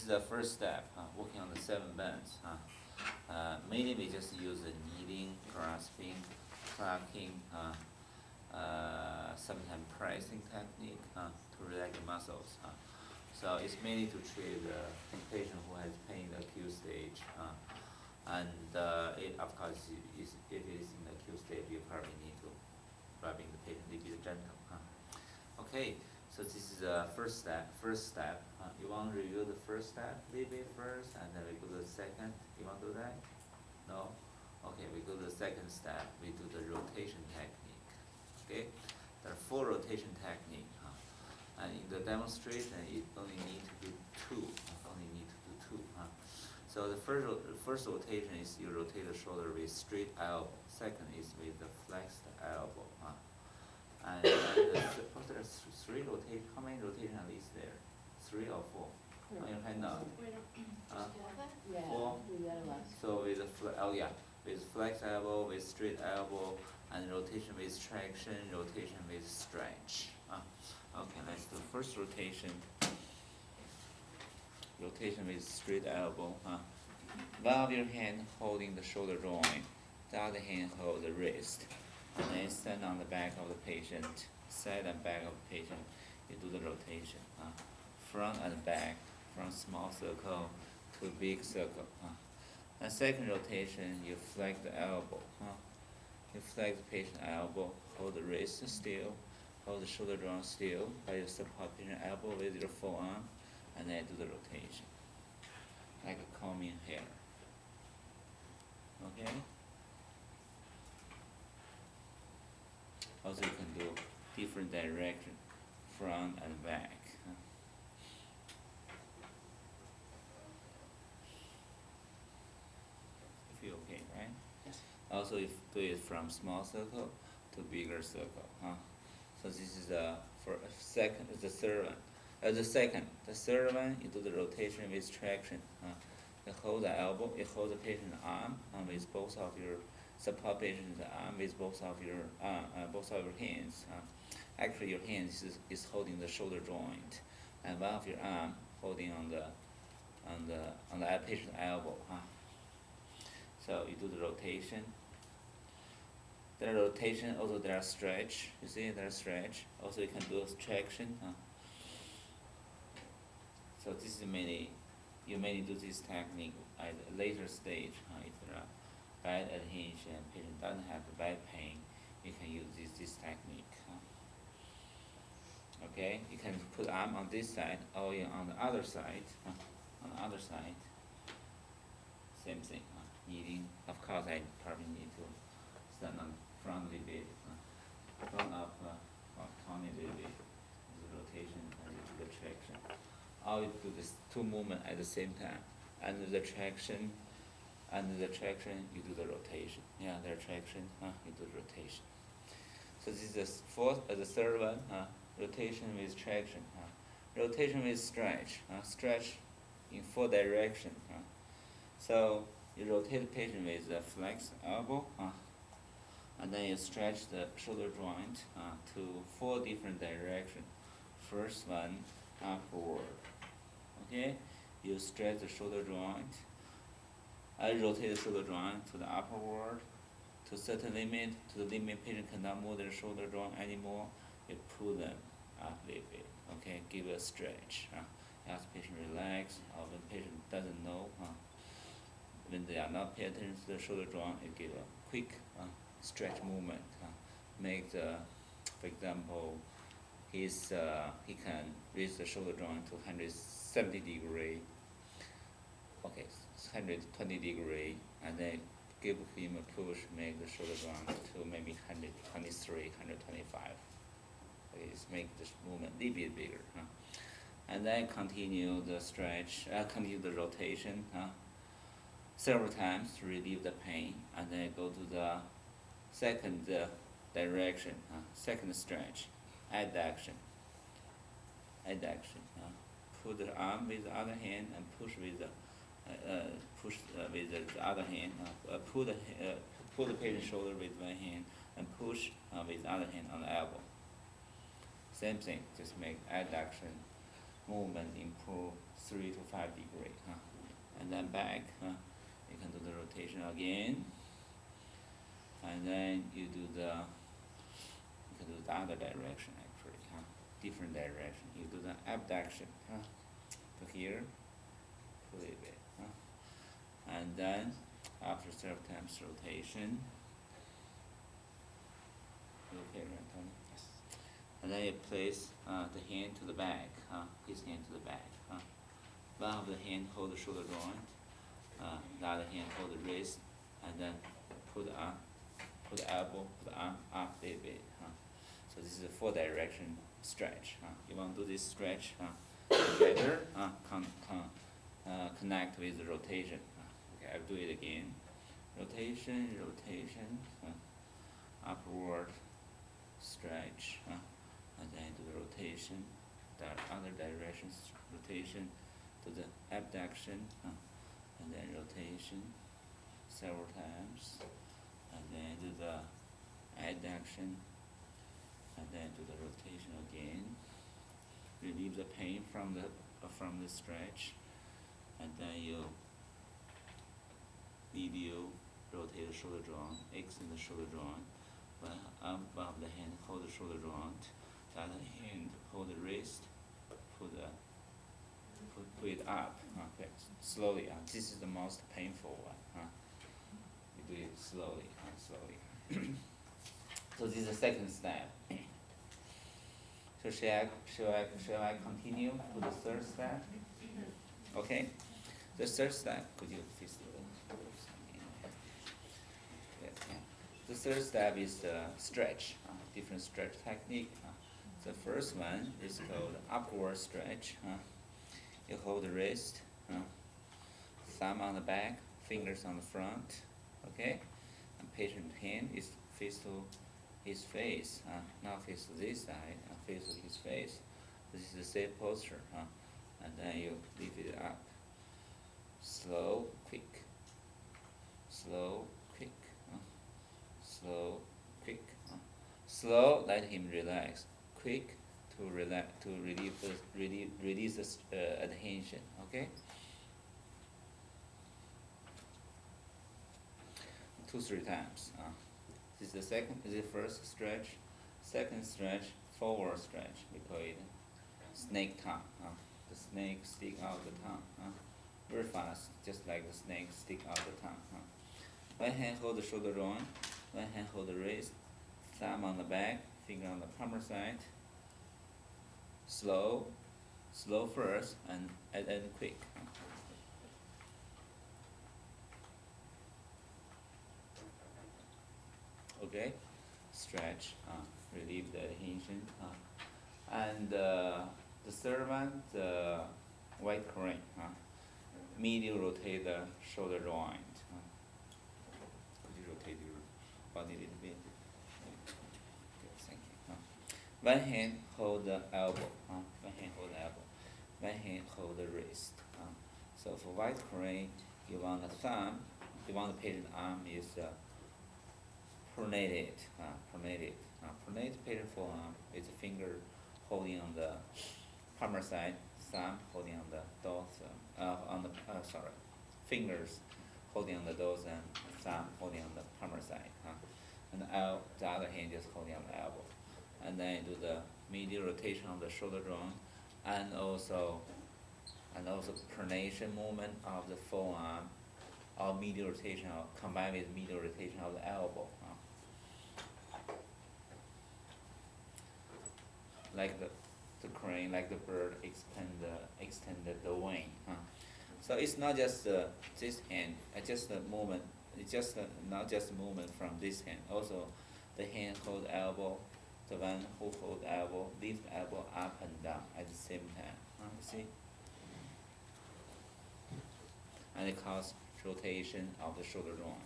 the first step, working on the 7 bends. Mainly we just use the kneading, grasping, clacking, sometimes pressing technique to relax the muscles. So it's mainly to treat the patient who has pain in the acute stage. And of course, if it is in the acute stage, you probably need to rubbing the patient a little bit gentle. Okay, so this is the first step. You want to review the first step a little bit first, and then we go to the second. You want to do that? No? Okay, we go to the second step. We do the rotation technique. Okay, there are 4 rotation technique. And in the demonstration, you only need to do 2. So the first rotation is you rotate the shoulder with straight elbow. Second is with the flexed elbow. And suppose there are 3 rotations. How many rotations are these there? 3 or 4? On your hand now. 4. So with with flex elbow, with straight elbow, and rotation with traction, rotation with stretch. Okay, let's do first rotation. Rotation with straight elbow. One of your hand holding the shoulder joint, the other hand hold the wrist, and then stand on the back of the patient, side and back of the patient. You do the rotation. Front and back, from small circle to big circle. And second rotation, you flex the elbow. You flex the patient elbow, hold the wrist still, hold the shoulder joint still, by you support patient elbow with your forearm, and then do the rotation, like a combing hair. Okay? Also you can do different direction, front and back. You feel okay, right? Yes. Also you do it from small circle to bigger circle. So this is the second, the third one. The third one, you do the rotation with traction. You hold the elbow, you hold the patient's arm with both of your support patient's arm with both of your hands. Actually, your hands is holding the shoulder joint, and one of your arm holding on the patient's elbow. So you do the rotation. There are rotation, also there are stretch. You see, there are stretch. Also, you can do traction. So this is you mainly do this technique at a later stage. If there are bad adhesion, patient doesn't have the back pain, you can use this technique. Okay, you can put arm on this side or on the other side. On the other side, same thing. Kneading. Of course, I probably need to stand on front a little bit, front up, turn a little bit. The rotation and the traction. Or you do this 2 movements at the same time. Under the traction, you do the rotation. Yeah, the traction, you do the rotation. So this is the third one. Rotation with traction. Rotation with stretch. Stretch in 4 directions. So you rotate the patient with the flex elbow, and then you stretch the shoulder joint to 4 different directions. First one, upward. Okay, you stretch the shoulder joint. I rotate the shoulder joint to the upward, to certain limit, to the limit patient cannot move their shoulder joint anymore. You pull them up a little bit. Okay, give a stretch. Ask patient relax, or when patient doesn't know, when they are not paying attention to the shoulder joint, you give a quick stretch movement. Make the, for example, he can raise the shoulder joint to 170 degree. Okay, 120 degree, and then give him a push, make the shoulder joint to maybe 123, 125. Please make this movement a little bit bigger. And then continue the stretch, continue the rotation several times to relieve the pain, and then go to the second direction, second stretch, adduction. Put the arm with the other hand and push with the other hand. Pull the patient's shoulder with one hand and push with the other hand on the elbow. Same thing, just make adduction movement, improve 3 to 5 degree, and then back, you can do the rotation again, and then you can do the other direction actually, different direction. You do the abduction, to here, pull it back, and then after several times rotation, okay, right, Tony? Yes. And then you place the hand to the back, his hand to the back. One of the hand hold the shoulder joint, the other hand hold the wrist, and then put the arm, put the elbow, put the arm up a little bit. So this is a 4 direction stretch. You want to do this stretch together, connect with the rotation. Okay, I'll do it again. Rotation, rotation, upward stretch, and then do the rotation, the other directions, rotation to the abduction, and then rotation several times, and then do the adduction, and then do the rotation again. Relieve the pain from the stretch, and then you rotate the shoulder joint, extend the shoulder joint. One of the hand hold the shoulder joint, the other hand hold the wrist, put it up, okay, slowly. This is the most painful one. You do it slowly, slowly. So this is the second step. So shall I continue to the third step? Okay. The third step, could you please do it? Yeah. The third step is the stretch, different stretch technique. The first one is called upward stretch. You hold the wrist, thumb on the back, fingers on the front, okay? And patient hand is face to his face, not face to this side, face to his face. This is the safe posture, and then you lift it up. Slow, quick. Slow, quick. Slow, quick. Slow, let him relax. Quick, to release the adhesion. Okay. 2-3 times. This is the second. This is the first stretch. Second stretch, forward stretch. We call it snake tongue. The snake stick out the tongue. Very fast, just like the snake stick out the tongue. One hand hold the shoulder joint, one hand hold the wrist, thumb on the back, finger on the palmar side. Slow first, and then quick. Okay, stretch, relieve the adhesion. And the third one, the white crane. Medial rotate the shoulder joint. Could you rotate your body a little bit? Okay, thank you. One hand hold the elbow. One hand hold the elbow. One hand hold the wrist. So for white crane, you want the thumb. You want the patient arm is pronated. Pronate patient forearm with the finger holding on the palmar side, thumb holding on the dorsum. Fingers holding on the dorsum, and thumb holding on the palmar side, and the other hand just holding on the elbow, and then do the medial rotation of the shoulder joint, and also pronation movement of the forearm, or medial rotation, combined with medial rotation of the elbow, like the crane, like the bird extended the wing. So it's not just this hand, just the movement. It's just not just movement from this hand. Also, the hand hold elbow, the one who hold elbow, lift elbow up and down at the same time. You see, and it causes rotation of the shoulder joint.